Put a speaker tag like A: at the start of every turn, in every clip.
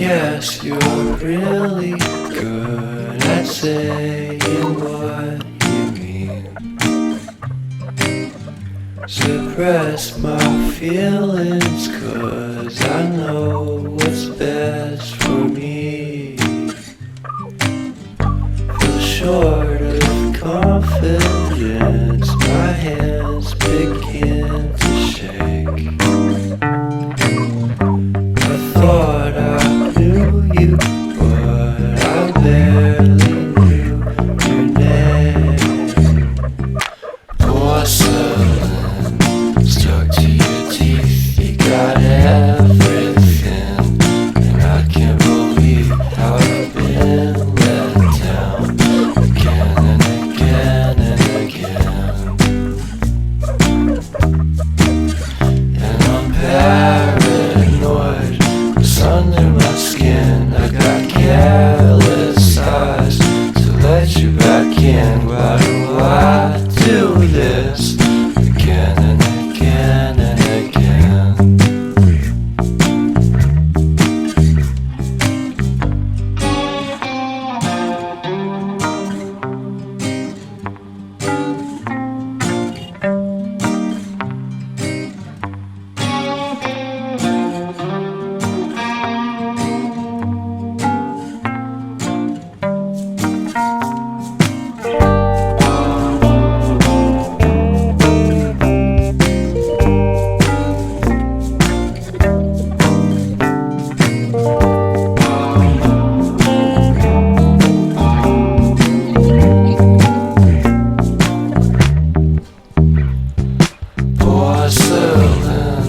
A: Yes, you're really good at saying what you mean. Suppress my feelings, 'cause I know what's best for me. Feel short of confidence, my hands begin to shake. I thought I knew you, but I barely knew your name. Porcelain stuck to your teeth, you got everything, and I can't believe how I've been let down again and again and again. And I'm paranoid, it's under my skin. I got careless eyes to let you back in. Why do I do this again and again and again? Porcelain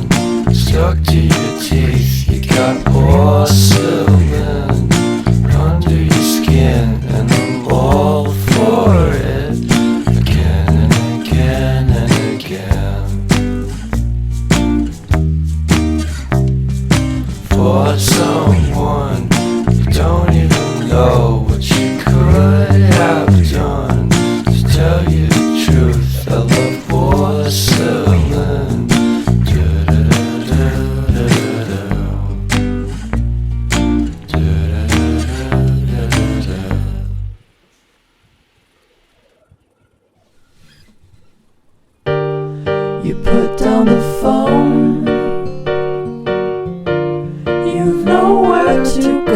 A: stuck to your teeth, you got porcelain under your skin, and I'm all for it again and again and again. For someone you don't even know what you could have done. To tell you the truth, I love porcelain.
B: You put down the phone, you've nowhere to